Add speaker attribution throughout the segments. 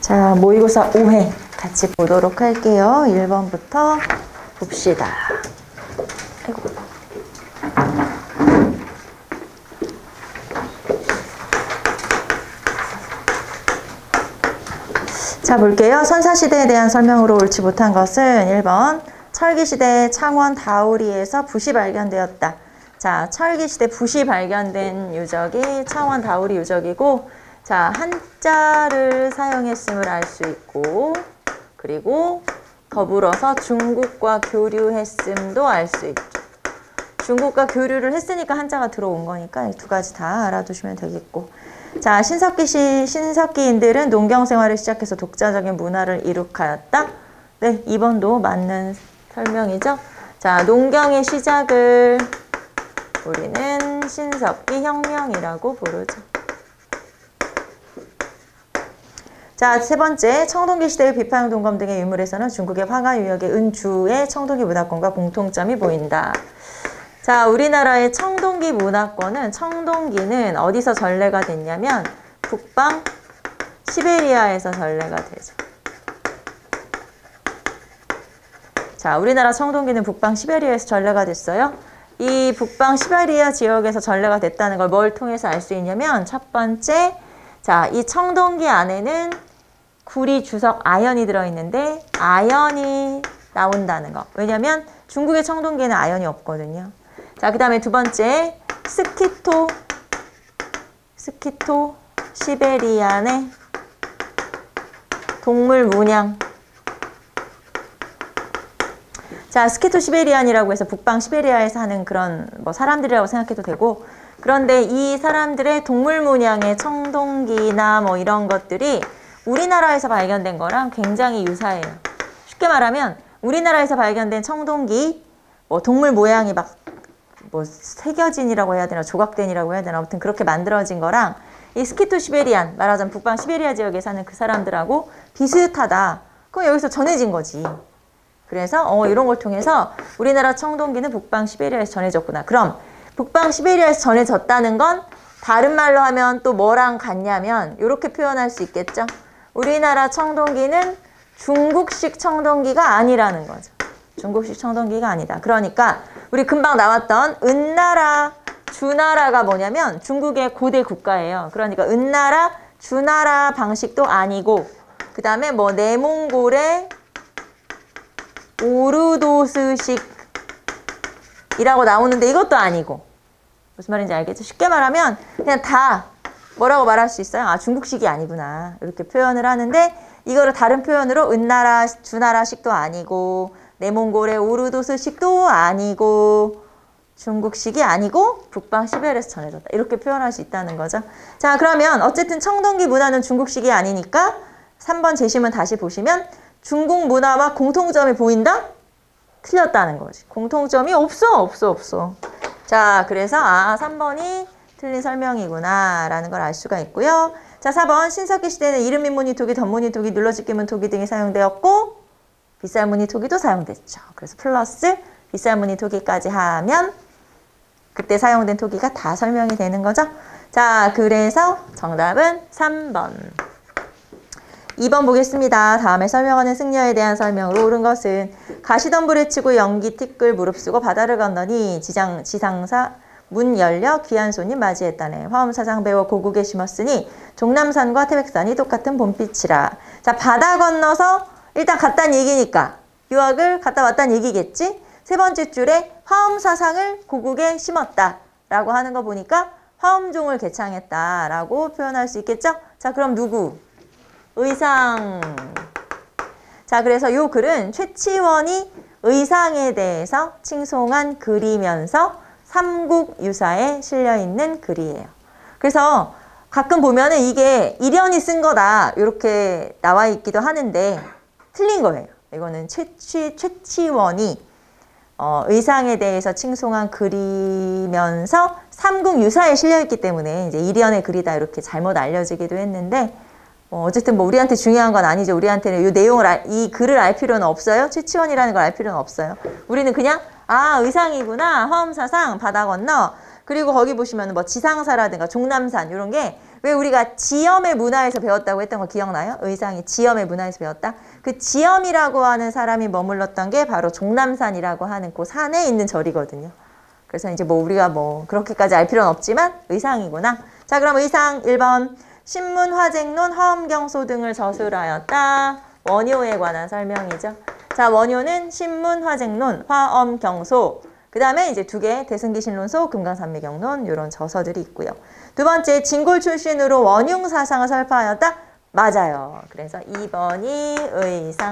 Speaker 1: 자, 모의고사 5회 같이 보도록 할게요. 1번부터 봅시다. 아이고. 자, 볼게요. 선사시대에 대한 설명으로 옳지 못한 것은 1번 철기시대 창원 다우리에서 붓이 발견되었다. 자, 철기시대 붓이 발견된 유적이 창원 다우리 유적이고, 자, 한자를 사용했음을 알 수 있고, 그리고 더불어서 중국과 교류했음도 알 수 있죠. 중국과 교류를 했으니까 한자가 들어온 거니까 이 두 가지 다 알아두시면 되겠고. 자, 신석기인들은 농경생활을 시작해서 독자적인 문화를 이룩하였다. 네, 2번도 맞는 설명이죠. 자, 농경의 시작을 우리는 신석기 혁명이라고 부르죠. 자, 세 번째, 청동기 시대의 비파형 동검 등의 유물에서는 중국의 황하 유역의 은주의 청동기 문화권과 공통점이 보인다. 자, 우리나라의 청동기 문화권은, 청동기는 어디서 전래가 됐냐면 북방 시베리아에서 전래가 되죠. 자, 우리나라 청동기는 북방 시베리아에서 전래가 됐어요. 이 북방 시베리아 지역에서 전래가 됐다는 걸 뭘 통해서 알 수 있냐면, 첫 번째, 자, 이 청동기 안에는 구리, 주석, 아연이 들어있는데 아연이 나온다는 거. 왜냐면 중국의 청동기에는 아연이 없거든요. 자, 그 다음에 두 번째, 스키토 시베리안의 동물 문양. 자, 스키토 시베리안이라고 해서 북방 시베리아에서 하는 그런 뭐 사람들이라고 생각해도 되고, 그런데 이 사람들의 동물 문양의 청동기나 뭐 이런 것들이 우리나라에서 발견된 거랑 굉장히 유사해요. 쉽게 말하면 우리나라에서 발견된 청동기, 뭐 동물 모양이 막 뭐 새겨진이라고 해야 되나 조각된이라고 해야 되나 아무튼 그렇게 만들어진 거랑 이 스키토 시베리안, 말하자면 북방 시베리아 지역에 사는 그 사람들하고 비슷하다. 그럼 여기서 전해진 거지. 그래서 이런 걸 통해서 우리나라 청동기는 북방 시베리아에서 전해졌구나. 그럼 북방 시베리아에서 전해졌다는 건 다른 말로 하면 또 뭐랑 같냐면 이렇게 표현할 수 있겠죠. 우리나라 청동기는 중국식 청동기가 아니라는 거죠. 중국식 청동기가 아니다. 그러니까 우리 금방 나왔던 은나라, 주나라가 뭐냐면 중국의 고대 국가예요. 그러니까 은나라, 주나라 방식도 아니고, 그 다음에 뭐 내몽골의 오르도스식이라고 나오는데 이것도 아니고. 무슨 말인지 알겠죠? 쉽게 말하면 그냥 다 뭐라고 말할 수 있어요? 아, 중국식이 아니구나. 이렇게 표현을 하는데, 이거를 다른 표현으로 은나라, 주나라식도 아니고, 내몽골의 오르도스식도 아니고, 중국식이 아니고, 북방 시베리아에서 전해졌다. 이렇게 표현할 수 있다는 거죠. 자, 그러면 어쨌든 청동기 문화는 중국식이 아니니까 3번 제시문 다시 보시면 중국 문화와 공통점이 보인다? 틀렸다는 거지. 공통점이 없어. 자, 그래서 3번이 틀린 설명이구나 라는 걸 알 수가 있고요. 자, 4번 신석기 시대에는 이름민문이 토기, 덧문이 토기, 눌러짓기문 토기 등이 사용되었고 빗살무늬 토기도 사용됐죠. 그래서 플러스 빗살무늬 토기까지 하면 그때 사용된 토기가 다 설명이 되는 거죠. 자, 그래서 정답은 3번. 2번 보겠습니다. 다음에 설명하는 승려에 대한 설명으로 옳은 것은 가시덤불에 치고 연기 티끌 무릅쓰고 바다를 건너니 지상사 문 열려 귀한 손님 맞이했다네. 화엄사상 배워 고국에 심었으니 종남산과 태백산이 똑같은 봄빛이라. 자, 바다 건너서 일단 갔다는 얘기니까 유학을 갔다 왔다는 얘기겠지. 세 번째 줄에 화엄사상을 고국에 심었다 라고 하는 거 보니까 화엄종을 개창했다 라고 표현할 수 있겠죠. 자, 그럼 누구? 의상. 자, 그래서 요 글은 최치원이 의상에 대해서 칭송한 글이면서 삼국유사에 실려있는 글이에요. 그래서 가끔 보면은 이게 일연이 쓴 거다 이렇게 나와 있기도 하는데 틀린 거예요. 이거는 최치원이 의상에 대해서 칭송한 글이면서 삼국유사에 실려있기 때문에 이제 일연의 글이다 이렇게 잘못 알려지기도 했는데, 어쨌든 뭐 우리한테 중요한 건 아니죠. 우리한테는 이 내용을 이 글을 알 필요는 없어요. 최치원이라는 걸 알 필요는 없어요. 우리는 그냥 의상이구나, 화엄사상, 바다 건너, 그리고 거기 보시면 뭐 지상사라든가 종남산 이런 게 왜 우리가 지엄의 문화에서 배웠다고 했던 거 기억나요? 의상이 지엄의 문화에서 배웠다. 그 지엄이라고 하는 사람이 머물렀던 게 바로 종남산이라고 하는 그 산에 있는 절이거든요. 그래서 이제 뭐 우리가 뭐 그렇게까지 알 필요는 없지만 의상이구나. 자, 그럼 의상 1번. 신문, 화쟁론, 화엄경소 등을 저술하였다. 원효에 관한 설명이죠. 자, 원효는 신문, 화쟁론, 화엄경소. 그 다음에 이제 2개, 대승기신론소, 금강산매경론 이런 저서들이 있고요. 2번째, 진골 출신으로 원흉사상을 설파하였다. 맞아요. 그래서 2번이 의상.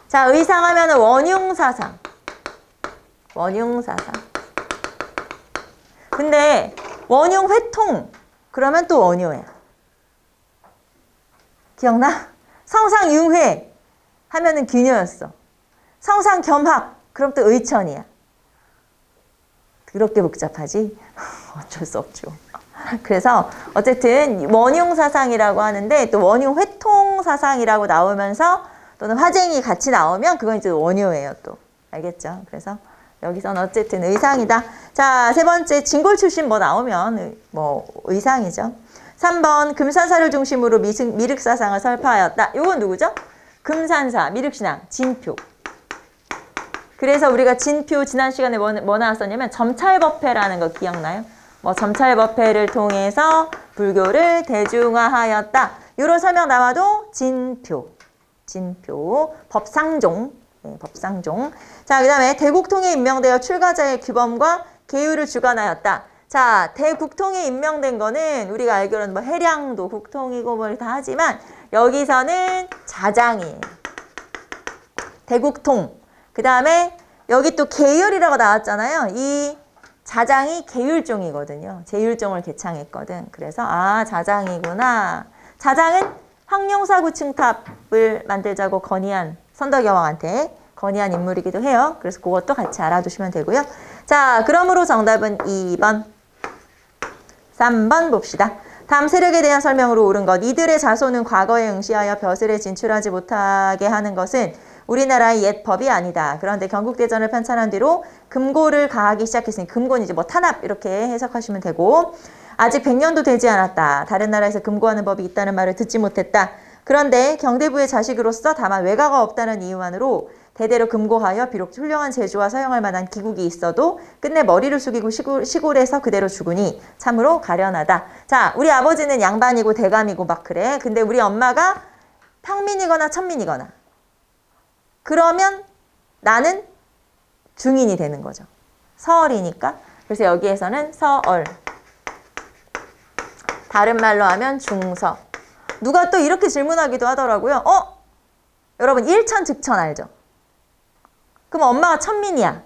Speaker 1: 자, 의상 하면은 원흉사상. 원흉사상. 근데 원흉회통 그러면 또 원효야. 기억나? 성상융회 하면은 귀녀였어. 성상겸학 그럼 또 의천이야. 그렇게 복잡하지? 어쩔 수 없죠. 그래서 어쨌든 원흉사상이라고 하는데 또 원흉회통사상이라고 나오면서 또는 화쟁이 같이 나오면 그건 이제 원효예요 또. 알겠죠? 그래서 여기서는 어쨌든 의상이다. 자, 3번째 진골 출신 뭐 나오면 뭐 의상이죠. 3번 금산사를 중심으로 미륵사상을 설파하였다. 이건 누구죠? 금산사, 미륵신앙, 진표. 그래서 우리가 진표 지난 시간에 뭐 나왔었냐면 점찰법회라는 거 기억나요? 뭐 점찰법회를 통해서 불교를 대중화하였다. 이런 설명 나와도 진표, 법상종, 법상종. 자, 그 다음에 대국통에 임명되어 출가자의 규범과 계율을 주관하였다. 자, 대국통에 임명된 거는 우리가 알기로는 뭐 해량도 국통이고 뭐 다 하지만 여기서는 자장이에요. 대국통. 그 다음에 여기 또 계율이라고 나왔잖아요. 이 자장이 계율종이거든요. 제율종을 개창했거든. 그래서 아, 자장이구나. 자장은 황룡사구 층탑을 만들자고 건의한 선덕여왕한테 건의한 인물이기도 해요. 그래서 그것도 같이 알아두시면 되고요. 자, 그러므로 정답은 2번. 3번 봅시다. 다음 세력에 대한 설명으로 옳은 것. 이들의 자손은 과거에 응시하여 벼슬에 진출하지 못하게 하는 것은 우리나라의 옛 법이 아니다. 그런데 경국대전을 편찬한 뒤로 금고를 가하기 시작했으니 금고는 이제 뭐 탄압 이렇게 해석하시면 되고 아직 100년도 되지 않았다. 다른 나라에서 금고하는 법이 있다는 말을 듣지 못했다. 그런데 경대부의 자식으로서 다만 외가가 없다는 이유만으로 대대로 금고하여 비록 훌륭한 재주와 사용할 만한 기국이 있어도 끝내 머리를 숙이고 시골에서 그대로 죽으니 참으로 가련하다. 자, 우리 아버지는 양반이고 대감이고 막 그래. 근데 우리 엄마가 평민이거나 천민이거나 그러면 나는 중인이 되는 거죠. 서얼이니까. 그래서 여기에서는 서얼. 다른 말로 하면 중서. 누가 또 이렇게 질문하기도 하더라고요. 여러분 일천즉천 알죠? 그럼 엄마가 천민이야.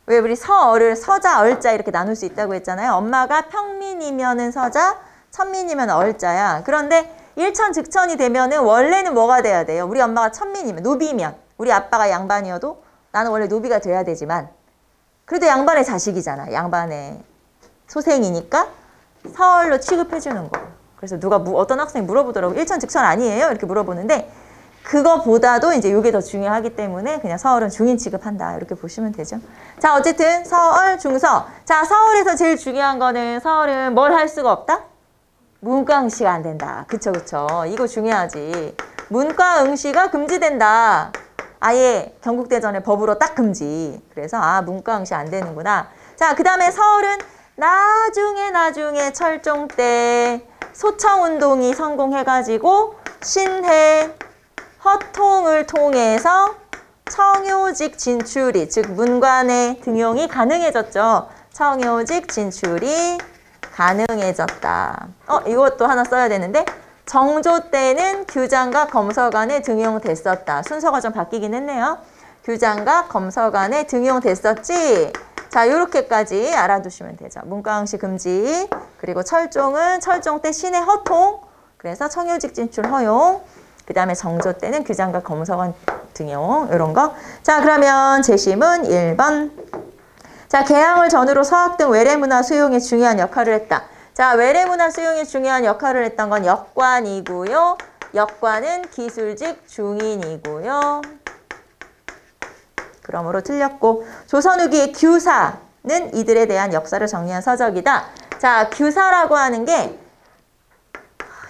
Speaker 1: 왜 우리 서얼을 서자, 얼자 이렇게 나눌 수 있다고 했잖아요. 엄마가 평민이면은 서자, 천민이면 얼자야. 그런데 일천즉천이 되면은 원래는 뭐가 돼야 돼요? 우리 엄마가 천민이면, 노비면, 우리 아빠가 양반이어도 나는 원래 노비가 돼야 되지만 그래도 양반의 자식이잖아. 양반의 소생이니까 서얼로 취급해주는 거예요. 그래서 누가 어떤 학생이 물어보더라고. 일천즉천 아니에요? 이렇게 물어보는데 그거보다도 이제 이게 더 중요하기 때문에 그냥 서얼은 중인 취급한다. 이렇게 보시면 되죠. 자, 어쨌든 서얼, 중서. 자, 서얼에서 제일 중요한 거는 서얼은 뭘 할 수가 없다? 문과 응시가 안 된다. 그쵸, 그쵸. 이거 중요하지. 문과 응시가 금지된다. 아예 경국대전의 법으로 딱 금지. 그래서 아, 문과 응시 안 되는구나. 자, 그 다음에 서얼은 나중에 철종 때 소청운동이 성공해가지고 신해 허통을 통해서 청요직 진출이, 즉 문관의 등용이 가능해졌죠. 청요직 진출이 가능해졌다. 이것도 하나 써야 되는데 정조 때는 규장과 검서관에 등용됐었다. 순서가 좀 바뀌긴 했네요. 규장과 검서관에 등용됐었지. 자, 요렇게까지 알아두시면 되죠. 문과응시 금지, 그리고 철종은 철종 때 신의 허통, 그래서 청요직 진출 허용, 그 다음에 정조 때는 규장과 검서관 등용, 이런 거. 자, 그러면 재심은 1번. 자, 개항을 전후로 서학 등 외래문화 수용에 중요한 역할을 했다. 자, 외래문화 수용에 중요한 역할을 했던 건 역관이고요. 역관은 기술직 중인이고요. 그러므로 틀렸고, 조선 후기의 규사는 이들에 대한 역사를 정리한 서적이다. 자, 규사라고 하는 게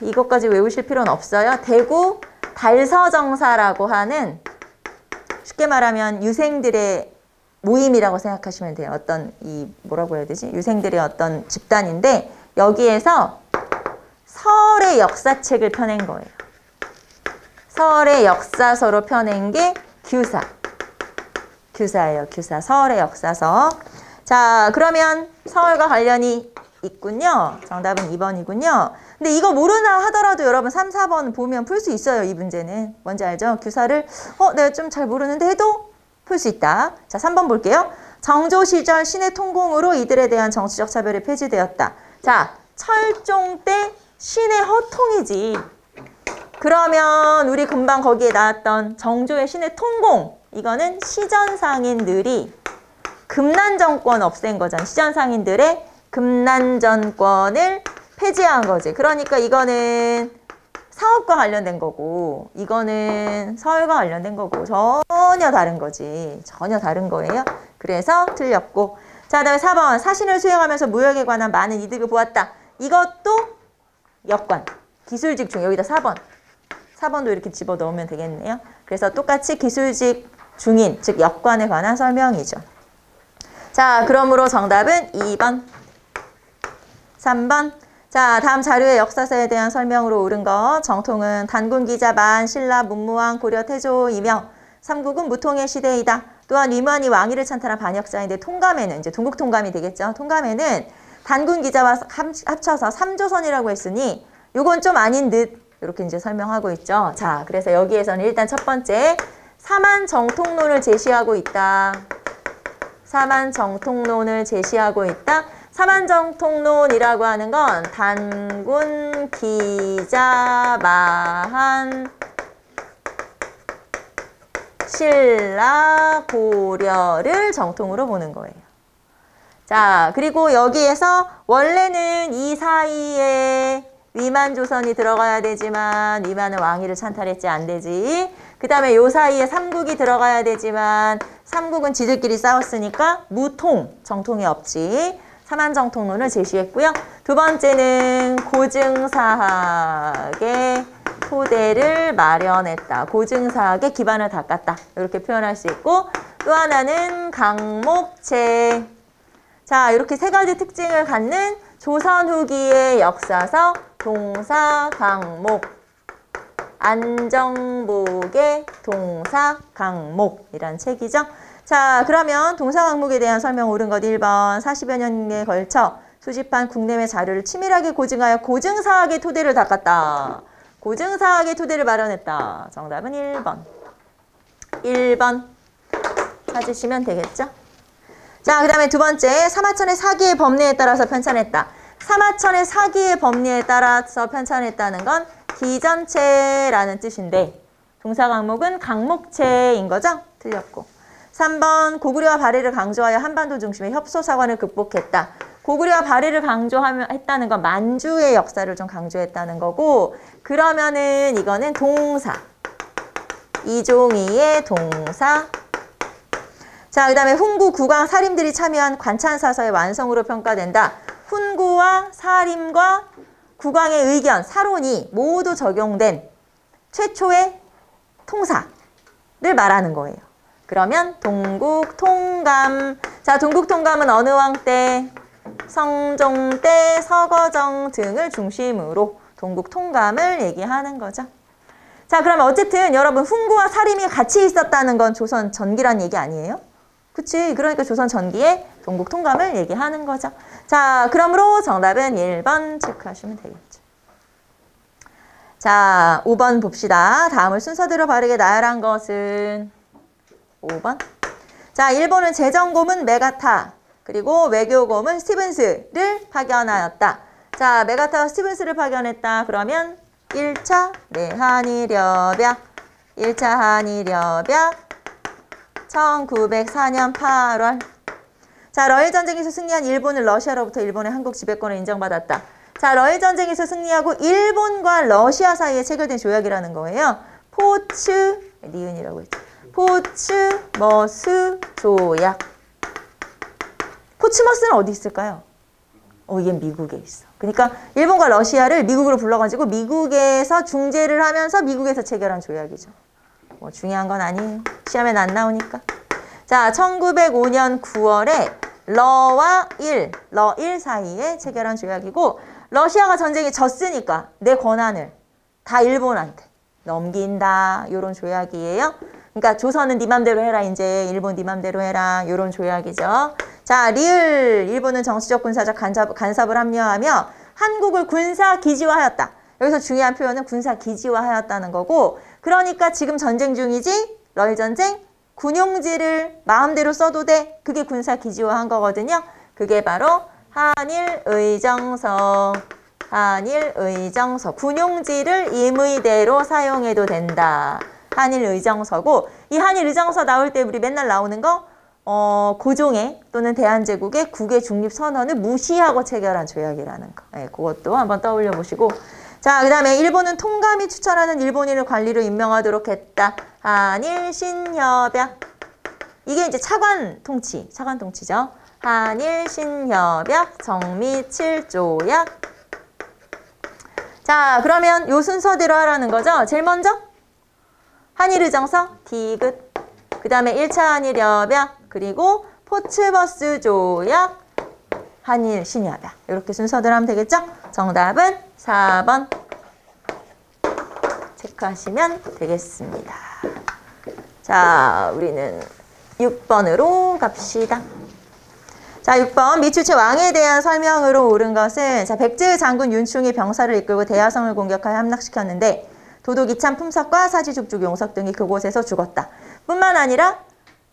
Speaker 1: 이것까지 외우실 필요는 없어요. 대구 달서정사라고 하는 쉽게 말하면 유생들의 모임이라고 생각하시면 돼요. 어떤 뭐라고 해야 되지? 유생들의 어떤 집단인데 여기에서 설의 역사책을 펴낸 거예요. 설의 역사서로 펴낸 게 규사예요. 규사. 설의 역사서. 자, 그러면 서울과 관련이 있군요. 정답은 2번이군요. 근데 이거 모르나 하더라도 여러분 3, 4번 보면 풀 수 있어요. 이 문제는. 뭔지 알죠? 규사를 내가 좀 잘 모르는데 해도 풀 수 있다. 자, 3번 볼게요. 정조 시절 신의 통공으로 이들에 대한 정치적 차별이 폐지되었다. 자, 철종 때 신의 허통이지. 그러면 우리 금방 거기에 나왔던 정조의 신의 통공. 이거는 시전상인들이 금난정권 없앤 거잖아. 시전상인들의 금난정권을 폐지한 거지. 그러니까 이거는 사업과 관련된 거고 이거는 서울과 관련된 거고 전혀 다른 거지. 전혀 다른 거예요. 그래서 틀렸고. 자, 그 다음에 4번. 사신을 수행하면서 무역에 관한 많은 이득을 보았다. 이것도 역관. 기술직 중 여기다 4번. 4번도 이렇게 집어넣으면 되겠네요. 그래서 똑같이 기술직 중인, 즉 역관에 관한 설명이죠. 자, 그러므로 정답은 2번. 3번. 자, 다음 자료의 역사서에 대한 설명으로 옳은 거. 정통은 단군 기자 만, 신라, 문무왕, 고려, 태조, 이명. 삼국은 무통의 시대이다. 또한 위만이 왕위를 찬탈한 반역자인데 통감에는 이제 동국 통감이 되겠죠. 통감에는 단군 기자와 합쳐서 3조선이라고 했으니 요건 좀 아닌 듯 이렇게 이제 설명하고 있죠. 자, 그래서 여기에서는 일단 첫 번째 사만 정통론을 제시하고 있다. 사만 정통론을 제시하고 있다. 사만정통론이라고 하는 건 단군, 기자, 마한, 신라, 고려를 정통으로 보는 거예요. 자, 그리고 여기에서 원래는 이 사이에 위만조선이 들어가야 되지만 위만은 왕위를 찬탈했지 안 되지. 그 다음에 요 사이에 삼국이 들어가야 되지만 삼국은 지들끼리 싸웠으니까 무통, 정통이 없지. 사만정통론을 제시했고요. 두 번째는 고증사학의 토대를 마련했다. 고증사학의 기반을 닦았다. 이렇게 표현할 수 있고 또 하나는 강목책. 자, 이렇게 세 가지 특징을 갖는 조선 후기의 역사서 동사강목. 안정복의 동사강목이란 책이죠. 자, 그러면 동사강목에 대한 설명 옳은 것 1번. 40여 년에 걸쳐 수집한 국내외 자료를 치밀하게 고증하여 고증사학의 토대를 닦았다. 고증사학의 토대를 마련했다. 정답은 1번. 1번 찾으시면 되겠죠. 자, 그 다음에 두 번째. 사마천의 사기의 법리에 따라서 편찬했다. 사마천의 사기의 법리에 따라서 편찬했다는 건 기전체라는 뜻인데 동사강목은 강목체인 거죠? 틀렸고. 3번 고구려와 발해를 강조하여 한반도 중심의 협소사관을 극복했다. 고구려와 발해를 강조했다는 건 만주의 역사를 좀 강조했다는 거고 그러면은 이거는 동사. 이종희의 동사. 자, 그 다음에 훈구, 구강, 사림들이 참여한 관찬사서의 완성으로 평가된다. 훈구와 사림과 구강의 의견, 사론이 모두 적용된 최초의 통사를 말하는 거예요. 그러면 동국통감. 자, 동국통감은 어느 왕 때? 성종 때, 서거정 등을 중심으로 동국통감을 얘기하는 거죠. 자, 그러면 어쨌든 여러분 훈구와 사림이 같이 있었다는 건 조선 전기란 얘기 아니에요? 그치? 그러니까 조선 전기의 동국통감을 얘기하는 거죠. 자, 그러므로 정답은 1번 체크하시면 되겠죠. 자, 5번 봅시다. 다음을 순서대로 바르게 나열한 것은 5번. 자, 일본은 재정고문 메가타 그리고 외교고문 스티븐스를 파견하였다. 자, 메가타와 스티븐스를 파견했다. 그러면 1차 한일협약 1차 한일협약 1904년 8월. 자, 러일전쟁에서 승리한 일본은 러시아로부터 일본의 한국 지배권을 인정받았다. 자, 러일전쟁에서 승리하고 일본과 러시아 사이에 체결된 조약이라는 거예요. 니은이라고 했죠. 포츠머스 조약. 포츠머스는 어디 있을까요? 이게 미국에 있어. 그러니까 일본과 러시아를 미국으로 불러가지고 미국에서 중재를 하면서 미국에서 체결한 조약이죠. 뭐 중요한 건 아니에요. 시험엔 안 나오니까. 자, 1905년 9월에 러와 러 1 사이에 체결한 조약이고 러시아가 전쟁에 졌으니까 내 권한을 다 일본한테 넘긴다. 요런 조약이에요. 그러니까 조선은 네 맘대로 해라. 이제 일본 네 맘대로 해라. 요런 조약이죠. 자, 리을 일본은 정치적 군사적 간섭을 합리화하며 한국을 군사 기지화하였다. 여기서 중요한 표현은 군사 기지화하였다는 거고 그러니까 지금 전쟁 중이지 러일 전쟁 군용지를 마음대로 써도 돼. 그게 군사 기지화한 거거든요. 그게 바로 한일의정서. 한일의정서. 군용지를 임의대로 사용해도 된다. 한일의정서고 이 한일의정서 나올 때 우리 맨날 나오는 거 고종의 또는 대한제국의 국외 중립선언을 무시하고 체결한 조약이라는 거. 네, 그것도 한번 떠올려 보시고 자, 그 다음에 일본은 통감이 추천하는 일본인을 관리로 임명하도록 했다. 한일신협약. 이게 이제 차관통치죠. 한일신협약 정미7조약. 자, 그러면 요 순서대로 하라는 거죠. 제일 먼저 한일의정서, 디귿. 그 다음에 1차 한일협약, 그리고 포츠버스 조약, 한일신협약. 이렇게 순서대로 하면 되겠죠? 정답은 4번 체크하시면 되겠습니다. 자, 우리는 6번으로 갑시다. 자, 6번 미추체 왕에 대한 설명으로 옳은 것은 자, 백제 장군 윤충이 병사를 이끌고 대야성을 공격하여 함락시켰는데 도독 이참 품석과 사지죽죽 용석 등이 그곳에서 죽었다. 뿐만 아니라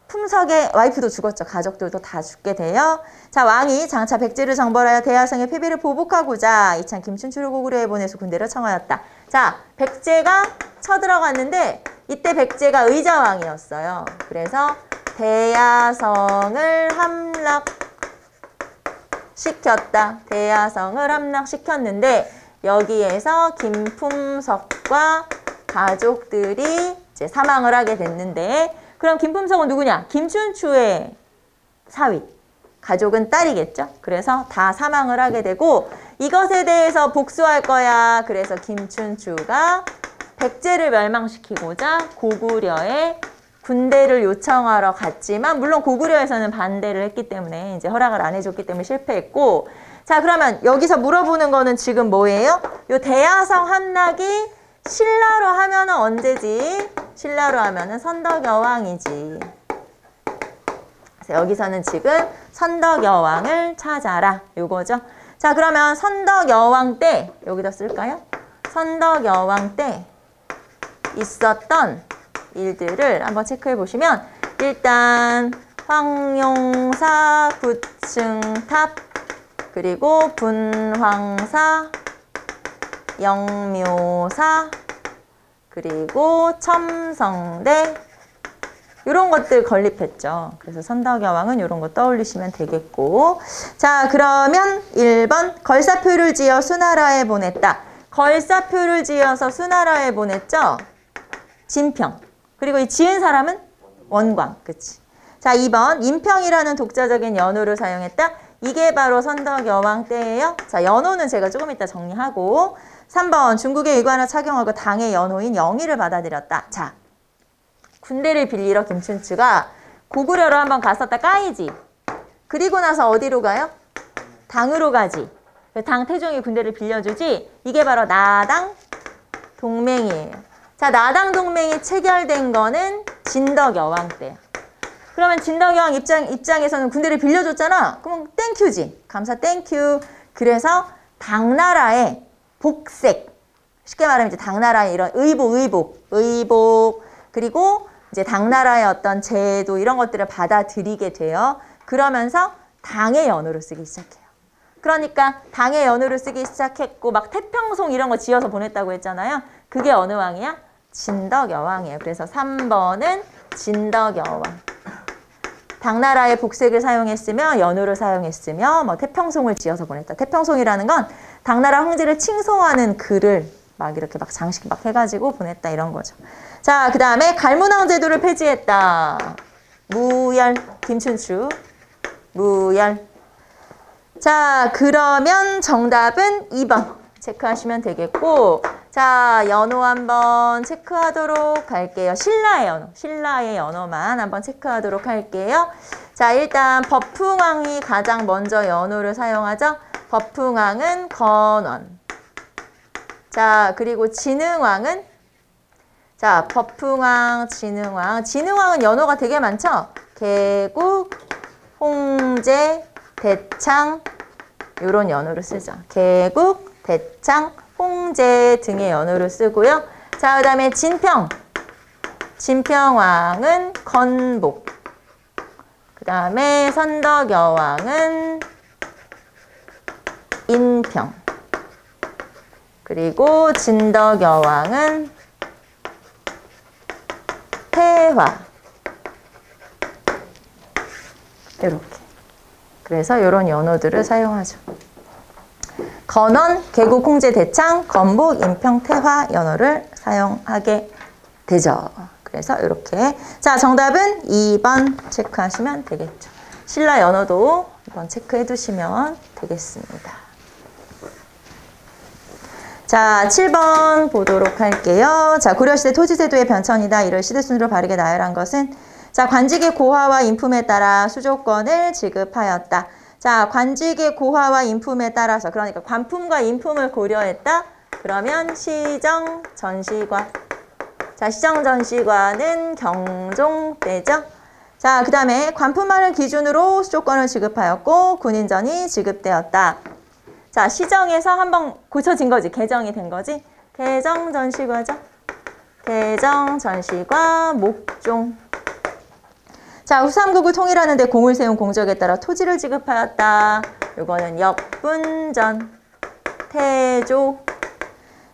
Speaker 1: 품석의 와이프도 죽었죠. 가족들도 다 죽게 돼요. 자, 왕이 장차 백제를 정벌하여 대야성의 패배를 보복하고자 이참 김춘추를 고구려에 보내서 군대를 청하였다. 자, 백제가 쳐들어갔는데 이때 백제가 의자왕이었어요. 그래서 대야성을 함락시켰다. 대야성을 함락시켰는데 여기에서 김품석과 가족들이 이제 사망을 하게 됐는데 그럼 김품석은 누구냐? 김춘추의 사위. 가족은 딸이겠죠? 그래서 다 사망을 하게 되고 이것에 대해서 복수할 거야. 그래서 김춘추가 백제를 멸망시키고자 고구려에 군대를 요청하러 갔지만 물론 고구려에서는 반대를 했기 때문에 이제 허락을 안 해줬기 때문에 실패했고 자, 그러면 여기서 물어보는 거는 지금 뭐예요? 요 대야성 함락이 신라로 하면은 언제지? 신라로 하면은 선덕여왕이지. 그래서 여기서는 지금 선덕여왕을 찾아라. 요거죠. 자, 그러면 선덕여왕 때 여기다 쓸까요? 선덕여왕 때 있었던 일들을 한번 체크해 보시면 일단 황룡사, 구층탑, 그리고 분황사, 영묘사, 그리고 첨성대 이런 것들 건립했죠. 그래서 선덕여왕은 이런 거 떠올리시면 되겠고 자, 그러면 1번 걸사표를 지어 수나라에 보냈다. 걸사표를 지어서 수나라에 보냈죠. 진평. 그리고 이 지은 사람은 원광. 그치? 자, 2번 인평이라는 독자적인 연호를 사용했다. 이게 바로 선덕여왕 때예요. 자, 연호는 제가 조금 이따 정리하고 3번 중국의 의관을 착용하고 당의 연호인 영의를 받아들였다. 자, 군대를 빌리러 김춘추가 고구려로 한번 갔었다 까이지. 그리고 나서 어디로 가요? 당으로 가지. 당 태종이 군대를 빌려주지. 이게 바로 나당 동맹이에요. 자, 나당 동맹이 체결된 거는 진덕여왕 때야. 그러면 진덕여왕 입장에서는 군대를 빌려줬잖아. 그럼 땡큐지. 감사 땡큐. 그래서 당나라의 복색. 쉽게 말하면 이제 당나라의 이런 의복. 그리고 이제 당나라의 어떤 제도 이런 것들을 받아들이게 돼요. 그러면서 당의 연호를 쓰기 시작해요. 그러니까 당의 연호를 쓰기 시작했고 막 태평송 이런 거 지어서 보냈다고 했잖아요. 그게 어느 왕이야? 진덕여왕이에요. 그래서 3번은 진덕여왕. 당나라의 복색을 사용했으며 연호를 사용했으며 뭐 태평송을 지어서 보냈다. 태평송이라는 건 당나라 황제를 칭송하는 글을 막 이렇게 막 장식 막 해가지고 보냈다 이런 거죠. 자, 그 다음에 갈문왕 제도를 폐지했다. 무열, 김춘추, 무열. 자, 그러면 정답은 2번 체크하시면 되겠고, 자, 연호 한번 체크하도록 할게요. 신라의 연호만 한번 체크하도록 할게요. 자, 일단 법흥왕이 가장 먼저 연호를 사용하죠. 법흥왕은 건원. 자, 그리고 진흥왕은, 자, 법흥왕, 진흥왕은 연호가 되게 많죠. 개국, 홍제, 대창, 요런 연호를 쓰죠. 개국, 대창, 홍제 등의 연호를 쓰고요. 자, 그 다음에 진평왕은 건복. 그 다음에 선덕여왕은 인평. 그리고 진덕여왕은 태화. 이렇게. 그래서 이런 연호들을 사용하죠. 건원, 개국, 홍제, 대창, 건복, 인평, 태화 연호를 사용하게 되죠. 그래서 이렇게. 자, 정답은 2번 체크하시면 되겠죠. 신라 연호도 한번 체크해 두시면 되겠습니다. 자, 7번 보도록 할게요. 자, 고려시대 토지제도의 변천이다. 이를 시대순으로 바르게 나열한 것은, 자, 관직의 고하와 인품에 따라 수조권을 지급하였다. 자, 관직의 고하와 인품에 따라서, 그러니까 관품과 인품을 고려했다. 그러면 시정 전시관. 자, 시정 전시관은 경종대죠. 자, 그 다음에 관품만을 기준으로 수조권을 지급하였고 군인전이 지급되었다. 자, 시정에서 한번 고쳐진 거지. 개정이 된 거지. 개정 전시과죠. 개정 전시과 목종. 자, 후삼국을 통일하는 데 공을 세운 공적에 따라 토지를 지급하였다. 요거는 역분전, 태조.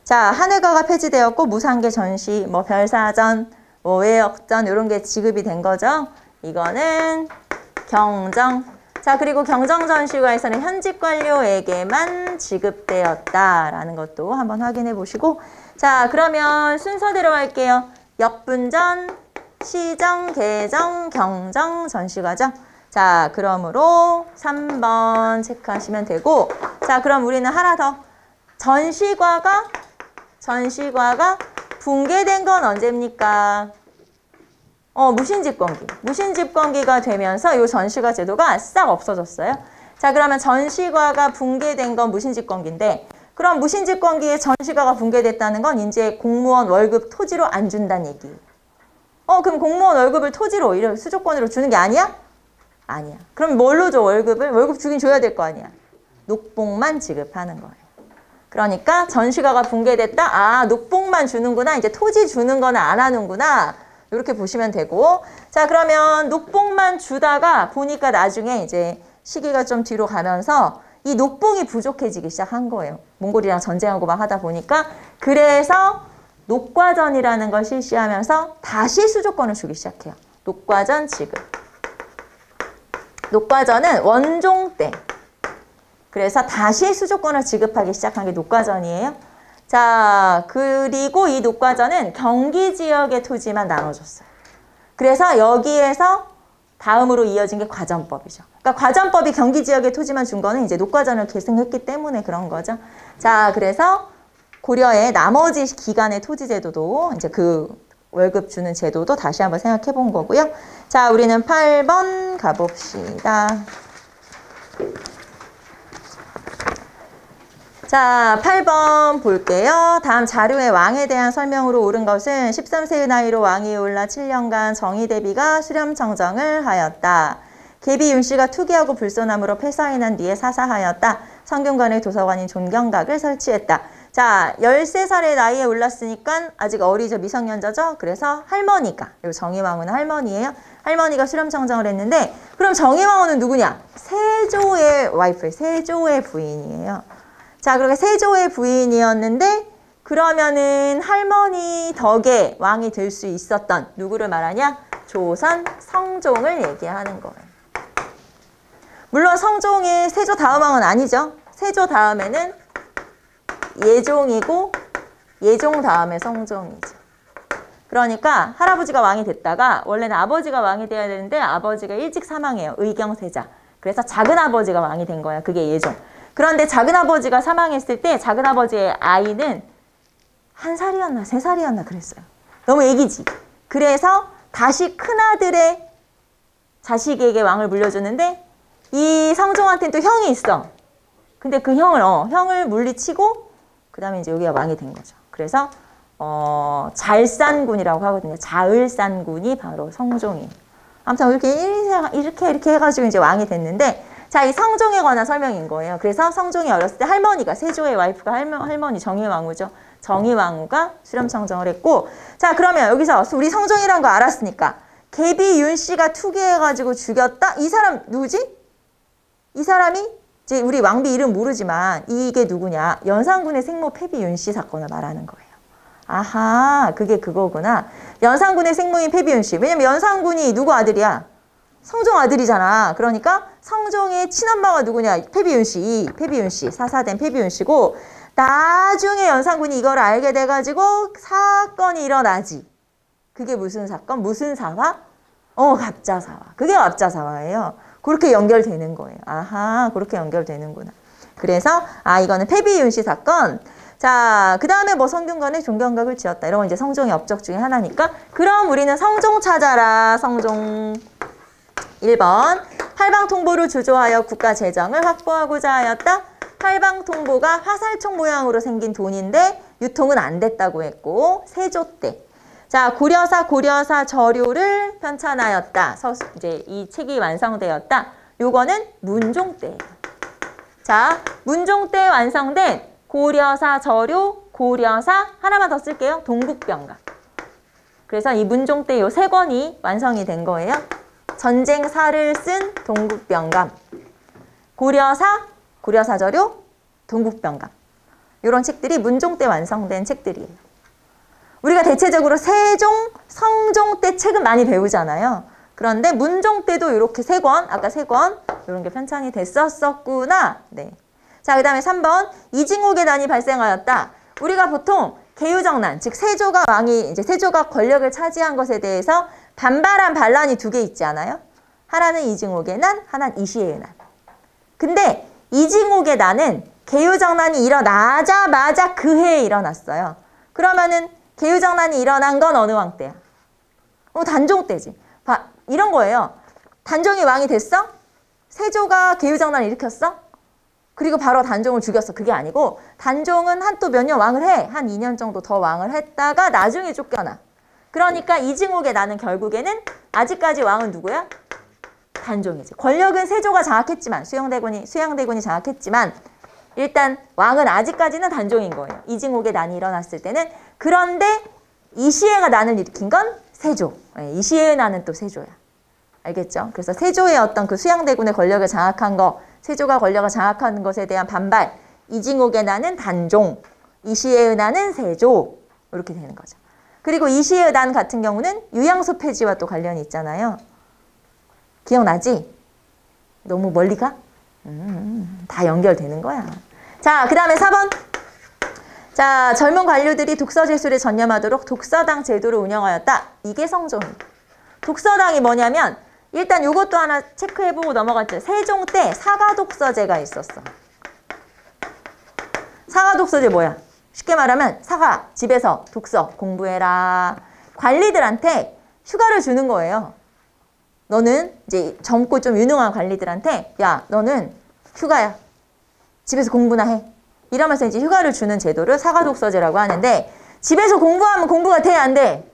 Speaker 1: 자, 한회가가 폐지되었고 무상계 전시, 뭐 별사전, 뭐 외역전 이런 게 지급이 된 거죠. 이거는 경정. 자, 그리고 경정전시과에서는 현직 관료에게만 지급되었다라는 것도 한번 확인해 보시고, 자, 그러면 순서대로 할게요. 역분전, 시정, 개정, 경정, 전시과죠. 자, 그러므로 3번 체크하시면 되고, 자, 그럼 우리는 하나 더. 전시과가 붕괴된 건 언제입니까? 무신집권기. 무신집권기가 되면서 이 전시과 제도가 싹 없어졌어요. 자, 그러면 전시과가 붕괴된 건 무신집권기인데, 그럼 무신집권기에 전시과가 붕괴됐다는 건 이제 공무원 월급 토지로 안 준다는 얘기예요. 그럼 공무원 월급을 토지로, 이런 수조권으로 주는 게 아니야? 아니야. 그럼 뭘로 줘, 월급을? 월급 주긴 줘야 될 거 아니야. 녹봉만 지급하는 거예요. 그러니까 전시과가 붕괴됐다? 아, 녹봉만 주는구나. 이제 토지 주는 거는 안 하는구나. 이렇게 보시면 되고, 자, 그러면 녹봉만 주다가 보니까 나중에 이제 시기가 좀 뒤로 가면서 이 녹봉이 부족해지기 시작한 거예요. 몽골이랑 전쟁하고 막 하다 보니까. 그래서 녹과전이라는 걸 실시하면서 다시 수조권을 주기 시작해요. 녹과전 지급. 녹과전은 원종 때. 그래서 다시 수조권을 지급하기 시작한 게 녹과전이에요. 자, 그리고 이 녹과전은 경기 지역의 토지만 나눠줬어요. 그래서 여기에서 다음으로 이어진 게 과전법이죠. 그러니까 과전법이 경기 지역의 토지만 준 거는 이제 녹과전을 계승했기 때문에 그런 거죠. 자, 그래서 고려의 나머지 기간의 토지 제도도 이제 그 월급 주는 제도도 다시 한번 생각해 본 거고요. 자, 우리는 8번 가봅시다. 자, 8번 볼게요. 다음 자료의 왕에 대한 설명으로 옳은 것은 13세의 나이로 왕이 올라 7년간 정의대비가 수렴청정을 하였다. 계비 윤씨가 투기하고 불손함으로 폐사이 난 뒤에 사사하였다. 성균관의 도서관인 존경각을 설치했다. 자, 13살의 나이에 올랐으니까 아직 어리죠. 미성년자죠. 그래서 할머니가, 이 정의왕후는 할머니예요. 할머니가 수렴청정을 했는데, 그럼 정의왕후는 누구냐? 세조의 와이프, 세조의 부인이에요. 자, 그렇게 세조의 부인이었는데, 그러면은 할머니 덕에 왕이 될 수 있었던 누구를 말하냐? 조선 성종을 얘기하는 거예요. 물론 성종이 세조 다음 왕은 아니죠. 세조 다음에는 예종이고 예종 다음에 성종이죠. 그러니까 할아버지가 왕이 됐다가 원래는 아버지가 왕이 돼야 되는데 아버지가 일찍 사망해요. 의경세자. 그래서 작은아버지가 왕이 된 거야. 그게 예종. 그런데 작은아버지가 사망했을 때 작은아버지의 아이는 1살이었나 3살이었나 그랬어요. 너무 애기지. 그래서 다시 큰아들의 자식에게 왕을 물려주는데 이 성종한테는 또 형이 있어. 근데 그 형을 물리치고 그 다음에 이제 여기가 왕이 된 거죠. 그래서 잘산군이라고 하거든요. 자을산군이 바로 성종이에요. 아무튼 이렇게 해가지고 이제 왕이 됐는데, 자, 이 성종에 관한 설명인 거예요. 그래서 성종이 어렸을 때 할머니가, 세조의 와이프가 할머니 정의왕후죠. 정의왕후가 수렴청정을 했고, 자, 그러면 여기서 우리 성종이란 거 알았으니까 개비 윤씨가 투기해가지고 죽였다? 이 사람 누구지? 이 사람이 이제 우리 왕비 이름 모르지만 이게 누구냐? 연산군의 생모 패비 윤씨 사건을 말하는 거예요. 아하, 그게 그거구나. 연산군의 생모인 패비 윤씨. 왜냐면 연산군이 누구 아들이야? 성종 아들이잖아. 그러니까 성종의 친엄마가 누구냐? 패비 윤씨. 사사된 패비 윤씨고, 나중에 연산군이 이걸 알게 돼가지고 사건이 일어나지. 그게 무슨 사건? 무슨 사화? 갑자사화. 그게 갑자사화예요. 그렇게 연결되는 거예요. 아하, 그렇게 연결되는구나. 그래서 이거는 패비윤씨 사건. 자, 그 다음에 뭐 성균관에 종경각을 지었다. 이런 건 이제 성종의 업적 중에 하나니까. 그럼 우리는 성종 찾아라. 성종. 1번. 팔방통보를 주조하여 국가 재정을 확보하고자 하였다. 팔방통보가 화살촉 모양으로 생긴 돈인데 유통은 안 됐다고 했고, 세조 때. 자, 고려사 저료를 편찬하였다. 이제 이 책이 완성되었다. 요거는 문종 때예요. 자, 문종 때 완성된 고려사 저료, 고려사 하나만 더 쓸게요. 동국병감. 그래서 이 문종 때 요 3권이 완성이 된 거예요. 전쟁사를 쓴 동국병감. 고려사 저료, 동국병감. 요런 책들이 문종 때 완성된 책들이에요. 우리가 대체적으로 세종, 성종 때 책은 많이 배우잖아요. 그런데 문종 때도 이렇게 3권, 아까 3권 이런 게 편찬이 됐었구나. 네. 자, 그 다음에 3번. 이징옥의 난이 발생하였다. 우리가 보통 개유정난, 즉 세조가 권력을 차지한 것에 대해서 반발한 반란이 2개 있지 않아요? 하나는 이징옥의 난, 하나는 이시해의 난. 근데 이징옥의 난은 개유정난이 일어나자마자 그 해에 일어났어요. 그러면은 개유정난이 일어난 건 어느 왕 때야? 단종 때지. 이런 거예요. 단종이 왕이 됐어? 세조가 개유정난을 일으켰어? 그리고 바로 단종을 죽였어. 그게 아니고 단종은 또 몇 년 왕을 해. 한 2년 정도 더 왕을 했다가 나중에 쫓겨나. 그러니까 이징옥의 난은 결국에는 아직까지 왕은 누구야? 단종이지. 권력은 세조가 장악했지만, 수양대군이 장악했지만 일단 왕은 아직까지는 단종인 거예요. 이징옥의 난이 일어났을 때는. 그런데 이시해가 난을 일으킨 건 세조. 이시해의 난은 또 세조야. 알겠죠? 그래서 세조의 어떤 그 수양대군의 권력을 장악한 거, 세조가 권력을 장악한 것에 대한 반발, 이징옥의 난은 단종, 이시해의 난은 세조. 이렇게 되는 거죠. 그리고 이시해의 난 같은 경우는 유양소 폐지와 또 관련이 있잖아요. 기억나지? 너무 멀리 가? 다 연결되는 거야. 자, 그 다음에 4번. 자, 젊은 관료들이 독서제술에 전념하도록 독서당 제도를 운영하였다. 이게 성종입니다. 독서당이 뭐냐면 일단 이것도 하나 체크해보고 넘어갔죠. 세종 때 사가독서제가 있었어. 사가독서제 뭐야? 쉽게 말하면 집에서 독서 공부해라. 관리들한테 휴가를 주는 거예요. 너는 이제 젊고 좀 유능한 관리들한테 야, 너는 휴가야. 집에서 공부나 해. 이러면서 이제 휴가를 주는 제도를 사가독서제라고 하는데, 집에서 공부하면 공부가 돼? 안 돼?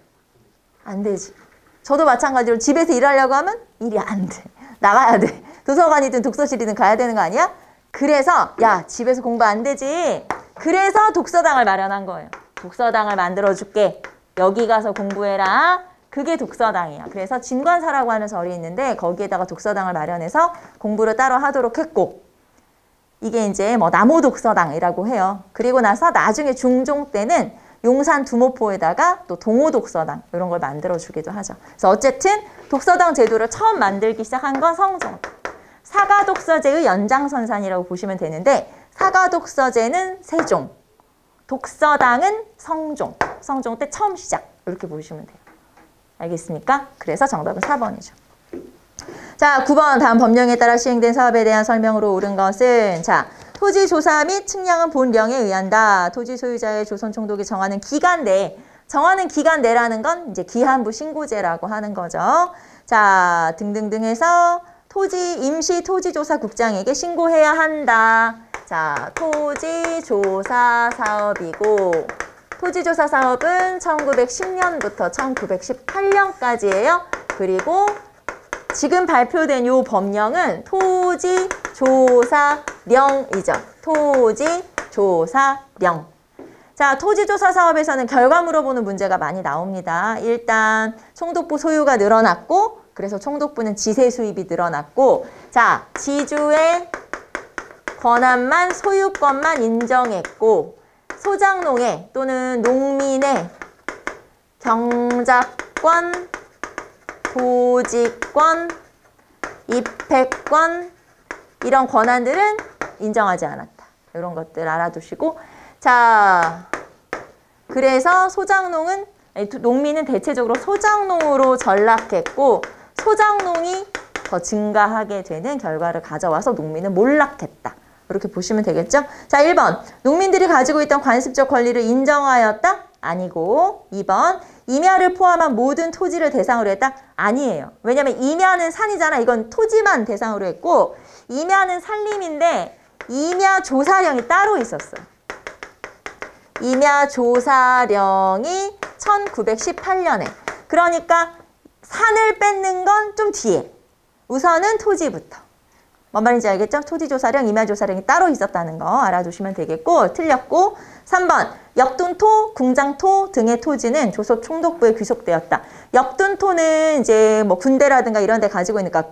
Speaker 1: 안 되지. 저도 마찬가지로 집에서 일하려고 하면 일이 안 돼. 나가야 돼. 도서관이든 독서실이든 가야 되는 거 아니야? 그래서 야, 집에서 공부 안 되지. 그래서 독서당을 마련한 거예요. 독서당을 만들어줄게. 여기 가서 공부해라. 그게 독서당이야. 그래서 진관사라고 하는 절이 있는데 거기에다가 독서당을 마련해서 공부를 따로 하도록 했고, 이게 이제 뭐 남호독서당이라고 해요. 그리고 나서 나중에 중종 때는 용산 두모포에다가 또 동호독서당 이런 걸 만들어주기도 하죠. 그래서 어쨌든 독서당 제도를 처음 만들기 시작한 건 성종. 사가독서제의 연장선상이라고 보시면 되는데, 사가독서제는 세종, 독서당은 성종. 성종 때 처음 시작. 이렇게 보시면 돼요. 알겠습니까? 그래서 정답은 4번이죠. 자, 9번 다음 법령에 따라 시행된 사업에 대한 설명으로 옳은 것은 자, 토지 조사 및 측량은 본령에 의한다. 토지 소유자의 조선 총독이 정하는 기간 내에 정하는 기간 내라는 건 이제 기한부 신고제라고 하는 거죠. 자, 등등등 해서 임시 토지조사국장에게 신고해야 한다. 자, 토지조사 사업이고 토지조사 사업은 1910년부터 1918년까지예요. 그리고 지금 발표된 요 법령은 토지조사령이죠. 토지조사령. 자, 토지조사 사업에서는 결과 물어보는 문제가 많이 나옵니다. 일단 총독부 소유가 늘어났고 그래서 총독부는 지세 수입이 늘어났고 자, 지주의 권한만 소유권만 인정했고 소장농의 또는 농민의 경작권, 도지권, 입회권 이런 권한들은 인정하지 않았다. 이런 것들 알아두시고 자, 그래서 농민은 대체적으로 소장농으로 전락했고 소장농이 더 증가하게 되는 결과를 가져와서 농민은 몰락했다. 이렇게 보시면 되겠죠? 자, 1번. 농민들이 가지고 있던 관습적 권리를 인정하였다? 아니고 2번. 임야를 포함한 모든 토지를 대상으로 했다? 아니에요. 왜냐면 임야는 산이잖아. 이건 토지만 대상으로 했고 임야는 산림인데 임야 조사령이 따로 있었어요. 임야 조사령이 1918년에 그러니까 산을 뺏는 건 좀 뒤에 우선은 토지부터 뭔 말인지 알겠죠? 토지조사령, 임야조사령이 따로 있었다는 거 알아두시면 되겠고 틀렸고 3번 역둔토, 궁장토 등의 토지는 조선 총독부에 귀속되었다. 역둔토는 이제 뭐 군대라든가 이런 데 가지고 있으니까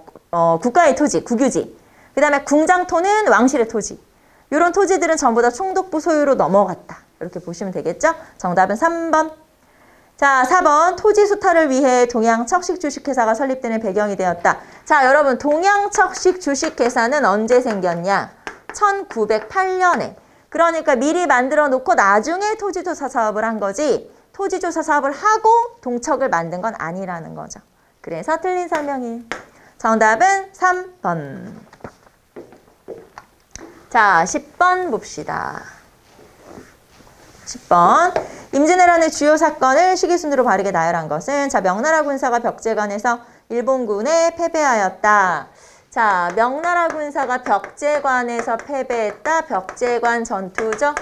Speaker 1: 국가의 토지, 국유지. 그 다음에 궁장토는 왕실의 토지. 이런 토지들은 전부 다 총독부 소유로 넘어갔다. 이렇게 보시면 되겠죠? 정답은 3번. 자, 4번 토지 수탈을 위해 동양척식 주식회사가 설립되는 배경이 되었다. 자, 여러분 동양척식 주식회사는 언제 생겼냐? 1908년에. 그러니까 미리 만들어 놓고 나중에 토지조사 사업을 한 거지 토지조사 사업을 하고 동척을 만든 건 아니라는 거죠. 그래서 틀린 설명이에요. 정답은 3번. 자, 10번 봅시다. 10번. 임진왜란의 주요 사건을 시기순으로 바르게 나열한 것은 자, 명나라 군사가 벽제관에서 일본군에 패배하였다. 자, 명나라 군사가 벽제관에서 패배했다. 벽제관 전투죠.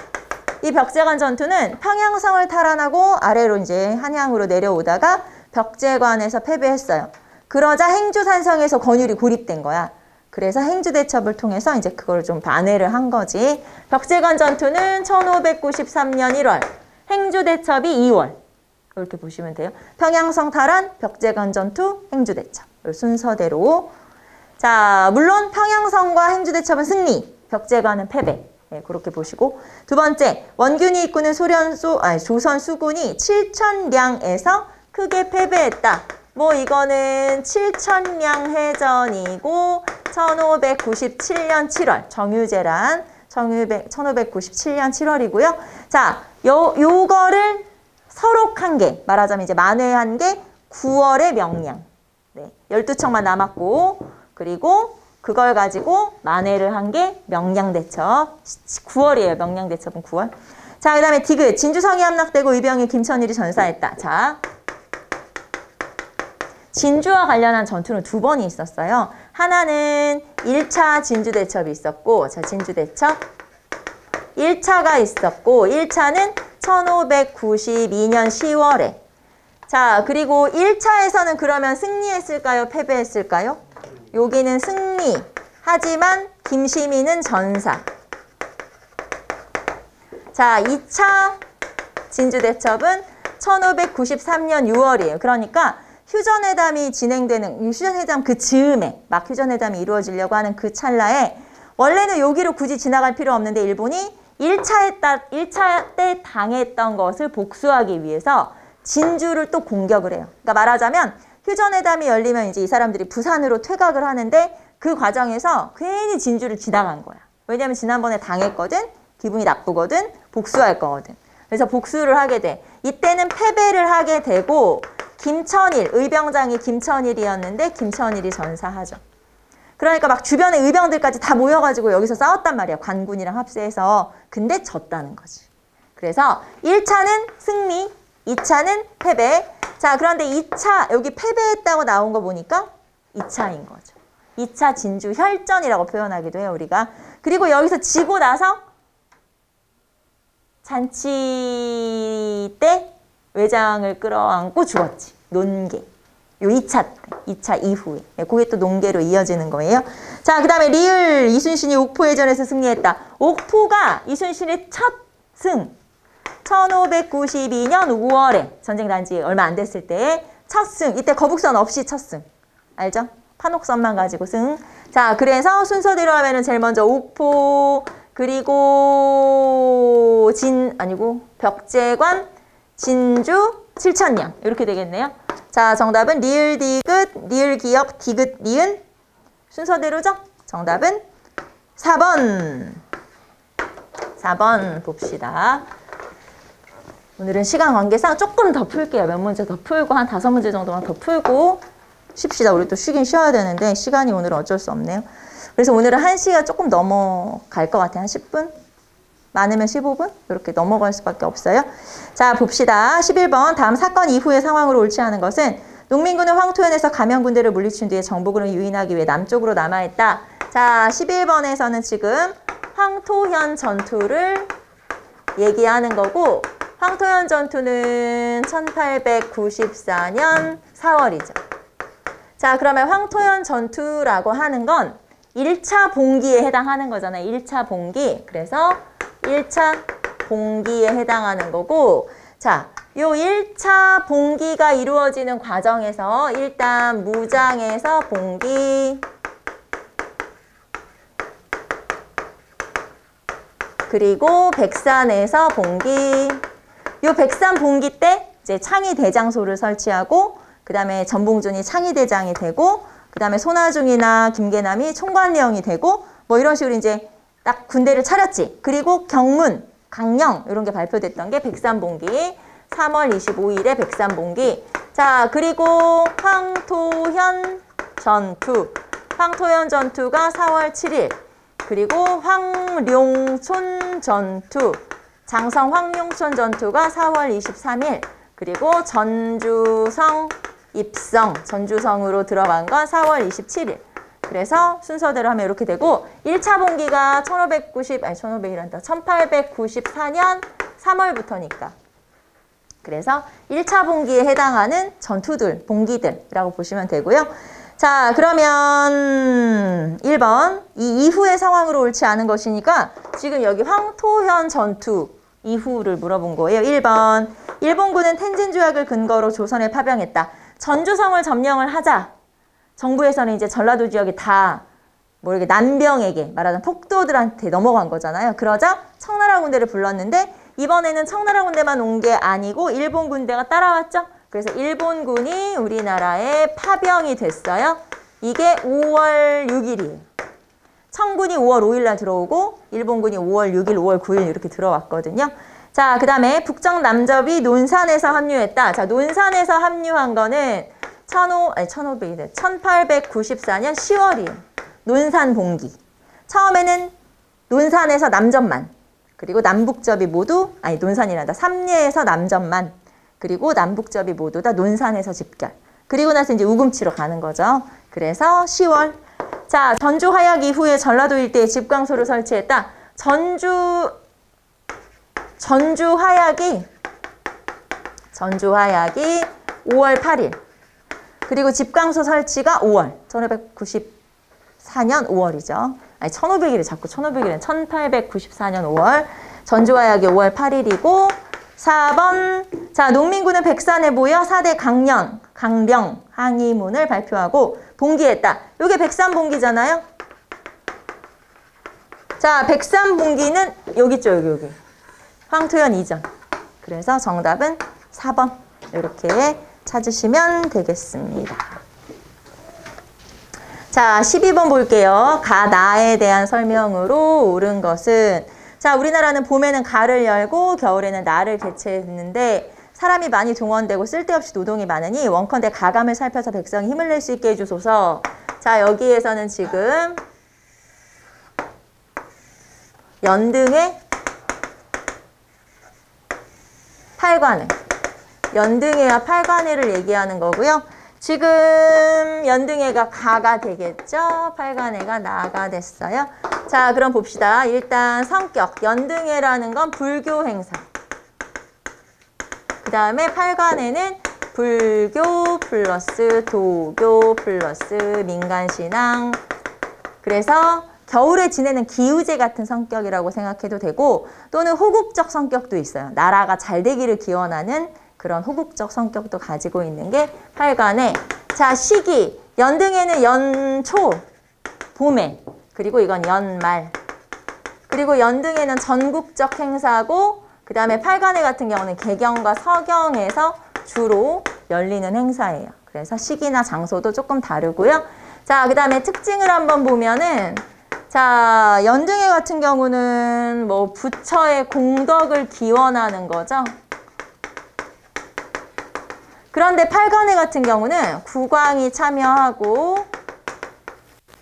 Speaker 1: 이 벽제관 전투는 평양성을 탈환하고 아래로 이제 한양으로 내려오다가 벽제관에서 패배했어요. 그러자 행주산성에서 권율이 고립된 거야. 그래서 행주대첩을 통해서 이제 그걸 좀 반회를 한 거지. 벽제관 전투는 1593년 1월, 행주대첩이 2월. 이렇게 보시면 돼요. 평양성 탈환, 벽제관 전투, 행주대첩. 순서대로. 자, 물론 평양성과 행주대첩은 승리, 벽제관은 패배. 네, 그렇게 보시고. 두 번째, 원균이 이끄는 조선 수군이 7천량에서 크게 패배했다. 뭐 이거는 7천량 해전이고 1597년 7월 정유재란 1597년 7월이고요. 자, 요거를 서록한 게 말하자면 이제 만회한 게 9월의 명량. 네, 12척만 남았고 그리고 그걸 가지고 만회를 한 게 명량대첩. 9월이에요. 명량대첩은 9월. 자, 그 다음에 디귿. 진주성이 함락되고 의병이 김천일이 전사했다. 자, 진주와 관련한 전투는 2번이 있었어요. 하나는 1차 진주대첩이 있었고, 자, 진주대첩. 1차가 있었고, 1차는 1592년 10월에. 자, 그리고 1차에서는 그러면 승리했을까요? 패배했을까요? 여기는 승리. 하지만 김시민은 전사. 자, 2차 진주대첩은 1593년 6월이에요. 그러니까 휴전회담이 진행되는, 휴전회담 그 즈음에, 막 휴전회담이 이루어지려고 하는 그 찰나에 원래는 여기로 굳이 지나갈 필요 없는데 일본이 1차 때 당했던 것을 복수하기 위해서 진주를 또 공격을 해요. 그러니까 말하자면 휴전회담이 열리면 이제 이 사람들이 부산으로 퇴각을 하는데 그 과정에서 괜히 진주를 지나간 거야. 왜냐면 지난번에 당했거든, 기분이 나쁘거든, 복수할 거거든. 그래서 복수를 하게 돼. 이때는 패배를 하게 되고 김천일, 의병장이 김천일이었는데 김천일이 전사하죠. 그러니까 막 주변의 의병들까지 다 모여가지고 여기서 싸웠단 말이야. 관군이랑 합세해서. 근데 졌다는 거지. 그래서 1차는 승리, 2차는 패배. 자, 그런데 2차, 여기 패배했다고 나온 거 보니까 2차인 거죠. 2차 진주 혈전이라고 표현하기도 해요, 우리가. 그리고 여기서 지고 나서 잔치 때 외장을 끌어안고 죽었지. 논계. 요 2차 때, 2차 이후에. 그게 또 논계로 이어지는 거예요. 자, 그 다음에 리을 이순신이 옥포해전에서 승리했다. 옥포가 이순신의 첫 승. 1592년 5월에 전쟁 단지 얼마 안 됐을 때 첫 승. 이때 거북선 없이 첫 승. 알죠? 판옥선만 가지고 승. 자, 그래서 순서대로 하면은 제일 먼저 옥포, 그리고 벽제관, 진주, 칠천량. 이렇게 되겠네요. 자, 정답은 리을 디귿, 리을 기역, 디귿 리은. 순서대로죠? 정답은 4번. 4번 봅시다. 오늘은 시간 관계상 조금 더 풀게요. 몇 문제 더 풀고 한 5문제 정도만 더 풀고 쉽시다. 우리 또 쉬긴 쉬어야 되는데 시간이 오늘은 어쩔 수 없네요. 그래서 오늘은 1시가 조금 넘어갈 것 같아요. 한 10분? 많으면 15분? 이렇게 넘어갈 수밖에 없어요. 자, 봅시다. 11번. 다음 사건 이후의 상황으로 옳지 않은 것은 농민군은 황토현에서 감영군대를 물리친 뒤에 정복을 유인하기 위해 남쪽으로 남하했다. 자, 11번에서는 지금 황토현 전투를 얘기하는 거고 황토현 전투는 1894년 4월이죠. 자, 그러면 황토현 전투라고 하는 건 1차 봉기에 해당하는 거잖아요. 1차 봉기. 그래서 1차 봉기에 해당하는 거고, 자, 요 1차 봉기가 이루어지는 과정에서 일단 무장에서 봉기, 그리고 백산에서 봉기. 요 백산 봉기 때 이제 창의 대장소를 설치하고, 그 다음에 전봉준이 창의 대장이 되고, 그 다음에 손아중이나 김계남이 총관령이 되고, 뭐 이런 식으로 이제 딱 군대를 차렸지. 그리고 경문, 강령 이런 게 발표됐던 게 백산봉기. 3월 25일에 백산봉기. 자, 그리고 황토현 전투. 황토현 전투가 4월 7일. 그리고 황룡촌 전투. 장성 황룡촌 전투가 4월 23일. 그리고 전주성 입성, 전주성으로 들어간 건 4월 27일. 그래서 순서대로 하면 이렇게 되고 1차 봉기가 1894년 3월부터니까. 그래서 1차 봉기에 해당하는 전투들, 봉기들이라고 보시면 되고요. 자, 그러면 1번. 이 이후의 상황으로 옳지 않은 것이니까 지금 여기 황토현 전투 이후를 물어본 거예요. 1번. 일본군은 텐진 조약을 근거로 조선에 파병했다. 전주성을 점령을 하자. 정부에서는 이제 전라도 지역이 다 이렇게 난병에게 말하자면 폭도들한테 넘어간 거잖아요. 그러자 청나라 군대를 불렀는데 이번에는 청나라 군대만 온 게 아니고 일본 군대가 따라왔죠. 그래서 일본군이 우리나라에 파병이 됐어요. 이게 5월 6일이에요. 청군이 5월 5일 날 들어오고 일본군이 5월 6일, 5월 9일 이렇게 들어왔거든요. 자, 그 다음에 북정 남접이 논산에서 합류했다. 자, 논산에서 합류한 거는 1894년 10월이에요. 논산 봉기. 처음에는 논산에서 남접만, 그리고 남북접이 모두, 논산이란다. 삼례에서 남접만, 그리고 남북접이 모두 다 논산에서 집결. 그리고 나서 이제 우금치로 가는 거죠. 그래서 10월. 자, 전주 화약 이후에 전라도 일대에 집강소를 설치했다. 전주 화약이 5월 8일. 그리고 집강소 설치가 5월. 1594년 5월이죠. 1500일에 자꾸 1500일은 1894년 5월. 전주 화약이 5월 8일이고 4번. 자, 농민군은 백산에 모여 4대 강령, 강령 항의문을 발표하고 봉기했다. 이게 백산봉기잖아요. 자, 백산봉기는 여기 있죠. 여기. 황토현 이전. 그래서 정답은 4번. 이렇게 찾으시면 되겠습니다. 자, 12번 볼게요. 가나에 대한 설명으로 옳은 것은, 자, 우리나라는 봄에는 가를 열고 겨울에는 나를 개최했는데 사람이 많이 동원되고 쓸데없이 노동이 많으니 원컨대 가감을 살펴서 백성이 힘을 낼 수 있게 해주소서. 자, 여기에서는 지금 연등의 팔관을, 연등해와 팔관해를 얘기하는 거고요. 지금 연등해가 가가 되겠죠? 팔관해가 나가 됐어요. 자, 그럼 봅시다. 일단 성격, 연등해라는 건 불교 행사. 그 다음에 팔관해는 불교 플러스 도교 플러스 민간신앙. 그래서 겨울에 지내는 기우제 같은 성격이라고 생각해도 되고, 또는 호국적 성격도 있어요. 나라가 잘 되기를 기원하는 그런 호국적 성격도 가지고 있는 게 팔관해. 자, 시기. 연등해는 연초, 봄에. 그리고 이건 연말. 그리고 연등해는 전국적 행사고, 그 다음에 팔관해 같은 경우는 개경과 서경에서 주로 열리는 행사예요. 그래서 시기나 장소도 조금 다르고요. 자, 그 다음에 특징을 한번 보면은, 자, 연등해 같은 경우는 뭐 부처의 공덕을 기원하는 거죠. 그런데 팔관해 같은 경우는 국왕이 참여하고,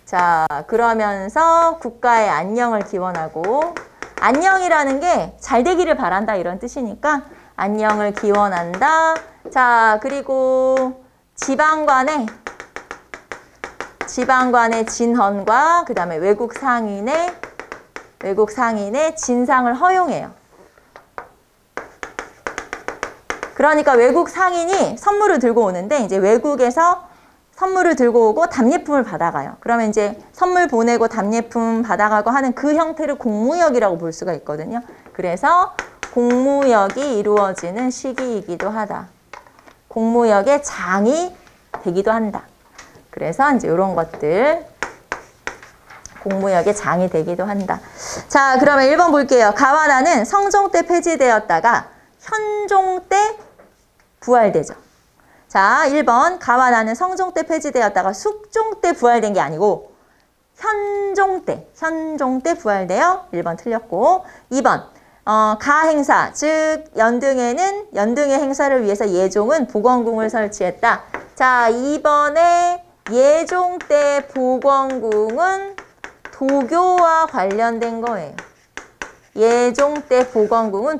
Speaker 1: 자, 그러면서 국가의 안녕을 기원하고, 안녕이라는 게 잘 되기를 바란다 이런 뜻이니까 안녕을 기원한다. 자, 그리고 지방관의 진헌과 그 다음에 외국 상인의 진상을 허용해요. 그러니까 외국 상인이 선물을 들고 오는데 이제 외국에서 선물을 들고 오고 답례품을 받아가요. 그러면 이제 선물 보내고 답례품 받아가고 하는 그 형태를 공무역이라고 볼 수가 있거든요. 그래서 공무역이 이루어지는 시기이기도 하다. 공무역의 장이 되기도 한다. 그래서 이제 이런 것들, 공무역의 장이 되기도 한다. 자, 그러면 1번 볼게요. 가와나는 성종 때 폐지되었다가 현종 때 부활되죠. 자, 1번 가와나는 성종 때 폐지되었다가 숙종 때 부활된 게 아니고 현종 때 부활되어 1번 틀렸고, 2번 가행사, 즉 연등해는 연등해 행사를 위해서 예종은 복원궁을 설치했다. 자, 2번에 예종 때 복원궁은 도교와 관련된 거예요. 예종 때 복원궁은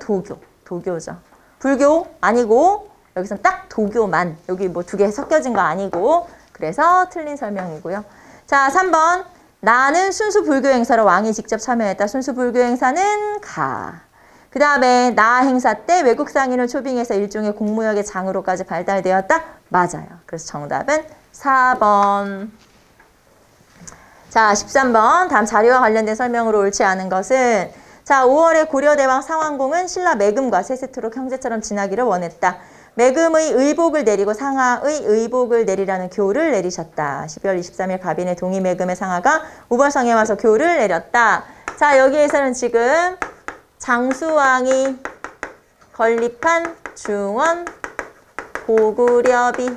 Speaker 1: 도교죠. 불교 아니고 여기서는 딱 도교만, 여기 뭐 두 개 섞여진 거 아니고, 그래서 틀린 설명이고요. 자, 3번 나는 순수 불교 행사로 왕이 직접 참여했다. 순수 불교 행사는 가. 그 다음에 나 행사 때 외국 상인을 초빙해서 일종의 공무역의 장으로까지 발달되었다. 맞아요. 그래서 정답은 4번. 자, 13번 다음 자료와 관련된 설명으로 옳지 않은 것은, 자, 5월에 고려대왕 상왕공은 신라 매금과 세세토록 형제처럼 지나기를 원했다. 매금의 의복을 내리고 상하의 의복을 내리라는 교를 내리셨다. 12월 23일 갑인의 동의 매금의 상하가 우벌성에 와서 교를 내렸다. 자, 여기에서는 지금 장수왕이 건립한 중원 고구려비를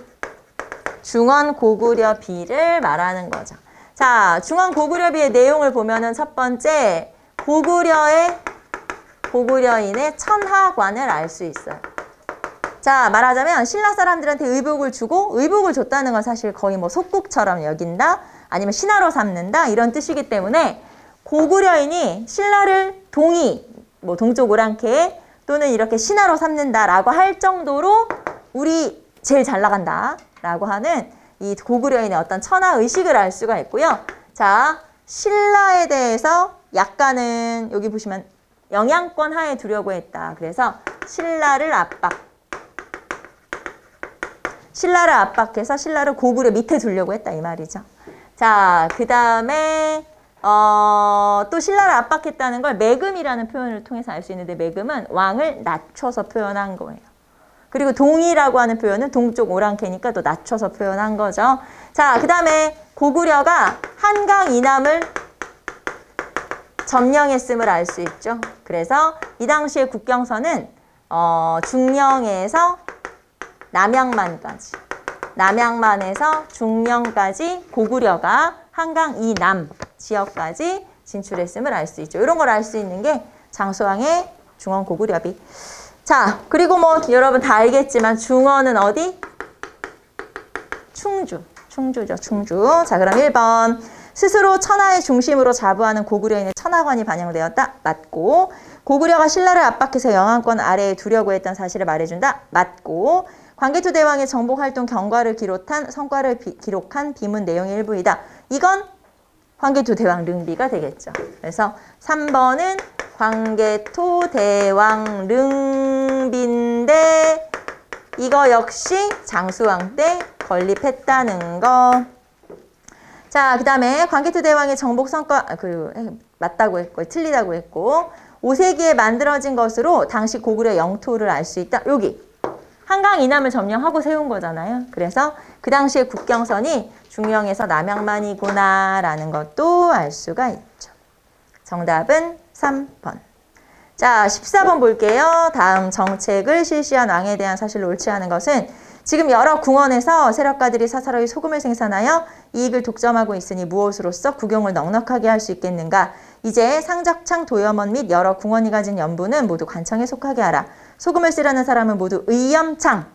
Speaker 1: 말하는 거죠. 자, 중원 고구려비의 내용을 보면은 첫 번째, 고구려인의 천하관을 알 수 있어요. 자, 말하자면 신라 사람들한테 의복을 주고, 의복을 줬다는 건 사실 거의 뭐 속국처럼 여긴다, 아니면 신하로 삼는다 이런 뜻이기 때문에 고구려인이 신라를 뭐 동쪽 오랑캐 또는 이렇게 신하로 삼는다라고 할 정도로 우리 제일 잘 나간다라고 하는 이 고구려인의 어떤 천하 의식을 알 수가 있고요. 자, 신라에 대해서 약간은 여기 보시면 영향권 하에 두려고 했다. 그래서 신라를 압박해서 신라를 고구려 밑에 두려고 했다 이 말이죠. 자, 그 다음에 또 신라를 압박했다는 걸 매금이라는 표현을 통해서 알 수 있는데, 매금은 왕을 낮춰서 표현한 거예요. 그리고 동이라고 하는 표현은 동쪽 오랑캐니까 또 낮춰서 표현한 거죠. 자, 그 다음에 고구려가 한강 이남을 점령했음을 알 수 있죠. 그래서 이 당시의 국경선은 중령에서 남양만에서 중령까지 고구려가 한강 이남 지역까지 진출했음을 알 수 있죠. 이런 걸 알 수 있는 게 장수왕의 중원 고구려비. 자, 그리고 뭐 여러분 다 알겠지만 중원은 어디? 충주. 충주죠. 충주. 자, 그럼 1번. 스스로 천하의 중심으로 자부하는 고구려인의 천하관이 반영되었다. 맞고. 고구려가 신라를 압박해서 영한권 아래에 두려고 했던 사실을 말해준다. 맞고. 광개토 대왕의 정복활동 경과를 기록한 성과를 기록한 비문 내용의 일부이다. 이건 광개토 대왕 릉비가 되겠죠. 그래서 3번은 광개토 대왕 릉비인데 이거 역시 장수왕 때 건립했다는 거. 자, 그 다음에 광개토 대왕의 정복 성과 맞다고 했고 틀리다고 했고 5세기에 만들어진 것으로 당시 고구려 영토를 알 수 있다. 여기 한강 이남을 점령하고 세운 거잖아요. 그래서 그 당시의 국경선이 중령에서 남양만이구나 라는 것도 알 수가 있죠. 정답은 3번. 자, 14번 볼게요. 다음 정책을 실시한 왕에 대한 사실을 옳지 않은 것은 지금 여러 궁원에서 세력가들이 사사로이 소금을 생산하여 이익을 독점하고 있으니 무엇으로써 국용을 넉넉하게 할 수 있겠는가. 이제 상적창 도염원 및 여러 궁원이 가진 연부는 모두 관청에 속하게 하라. 소금을 쓰려는 사람은 모두 의염창,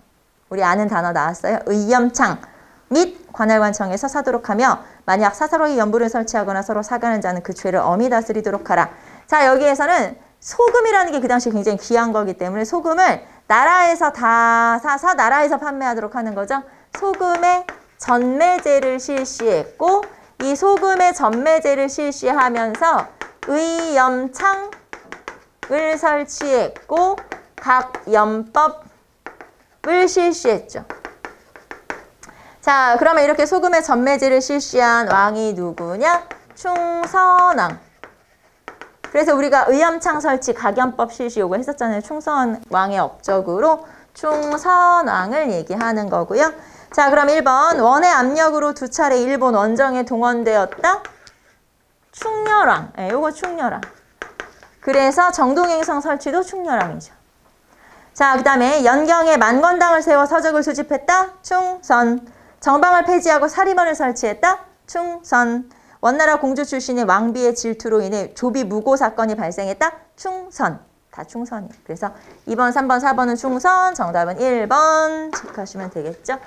Speaker 1: 우리 아는 단어 나왔어요. 의염창 및 관할관청에서 사도록 하며 만약 사사로이 연부를 설치하거나 서로 사가는 자는 그 죄를 엄히 다스리도록 하라. 자, 여기에서는 소금이라는 게 그 당시에 굉장히 귀한 거기 때문에 소금을 나라에서 다 사서 나라에서 판매하도록 하는 거죠. 소금의 전매제를 실시했고 이 소금의 전매제를 실시하면서 의염창을 설치했고 각 연법을 실시했죠. 자, 그러면 이렇게 소금의 전매제를 실시한 왕이 누구냐? 충선왕. 그래서 우리가 의염창 설치, 각연법 실시 요거 했었잖아요. 충선왕의 업적으로 충선왕을 얘기하는 거고요. 자, 그럼 1번. 원의 압력으로 두 차례 일본 원정에 동원되었다. 충렬왕. 네, 요거 충렬왕. 그래서 정동행성 설치도 충렬왕이죠. 자, 그 다음에 연경에 만건당을 세워 서적을 수집했다. 충선. 정방을 폐지하고 사리번을 설치했다. 충선. 원나라 공주 출신의 왕비의 질투로 인해 조비 무고 사건이 발생했다. 충선. 다 충선이에요. 그래서 2번, 3번, 4번은 충선. 정답은 1번 체크하시면 되겠죠.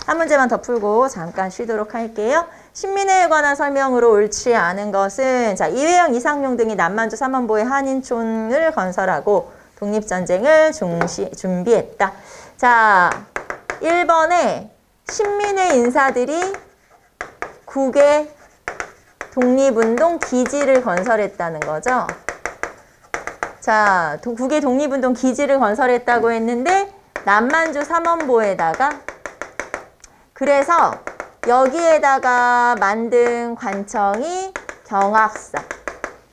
Speaker 1: 한 문제만 더 풀고 잠깐 쉬도록 할게요. 신민회에 관한 설명으로 옳지 않은 것은 자, 이회영, 이상용 등이 남만주 삼원보의 한인촌을 건설하고 독립전쟁을 준비했다. 자, 1번에 신민회 인사들이 국의 독립운동 기지를 건설했다는 거죠. 자, 국의 독립운동 기지를 건설했다고 했는데 남만주 삼원보에다가 그래서 여기에다가 만든 관청이 경학사,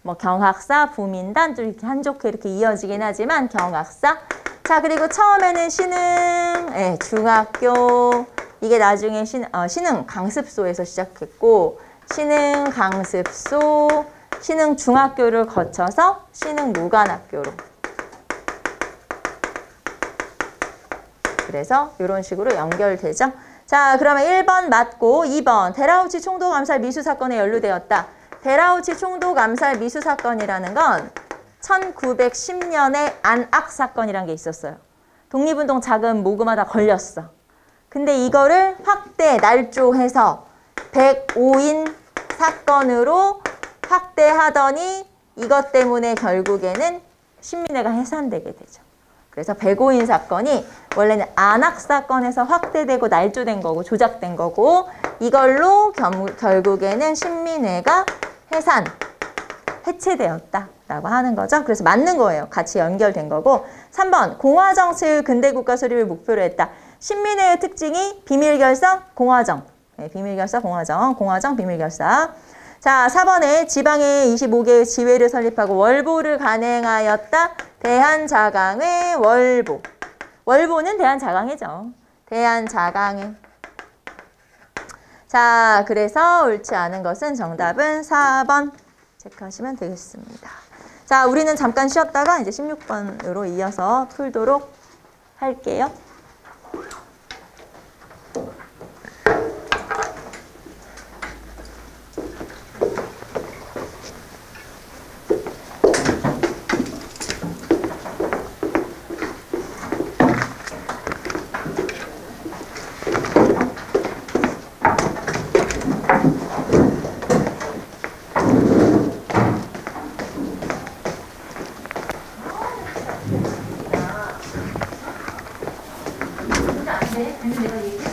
Speaker 1: 뭐 경학사, 부민단 좀 이렇게 한 족해 이렇게 이어지긴 하지만 경학사. 자, 그리고 처음에는 신흥 중학교, 이게 나중에 신흥 강습소에서 시작했고 신흥 강습소, 신흥 중학교를 거쳐서 신흥 무관학교로. 그래서 이런 식으로 연결되죠. 자, 그러면 1번 맞고 2번 데라우치 총독암살 미수사건에 연루되었다. 데라우치 총독암살 미수사건이라는 건 1910년에 안악사건이라는 게 있었어요. 독립운동 자금 모금하다 걸렸어. 근데 이거를 확대, 날조해서 105인 사건으로 확대하더니 이것 때문에 결국에는 신민회가 해산되게 되죠. 그래서 105인 사건이 원래는 안악사건에서 확대되고 날조된 거고 조작된 거고 이걸로 결국에는 신민회가 해체되었다라고 하는 거죠. 그래서 맞는 거예요. 같이 연결된 거고. 3번 공화정치의 근대국가 수립을 목표로 했다. 신민회의 특징이 비밀결사, 공화정. 네, 비밀결사, 공화정, 공화정, 비밀결사. 자, 4번에 지방에 25개의 지회를 설립하고 월보를 간행하였다. 대한자강회 월보. 월보는 대한자강회죠. 대한자강회. 자, 그래서 옳지 않은 것은 정답은 4번 체크하시면 되겠습니다. 자, 우리는 잠깐 쉬었다가 이제 16번으로 이어서 풀도록 할게요. 네, 아니 내가 얘기해.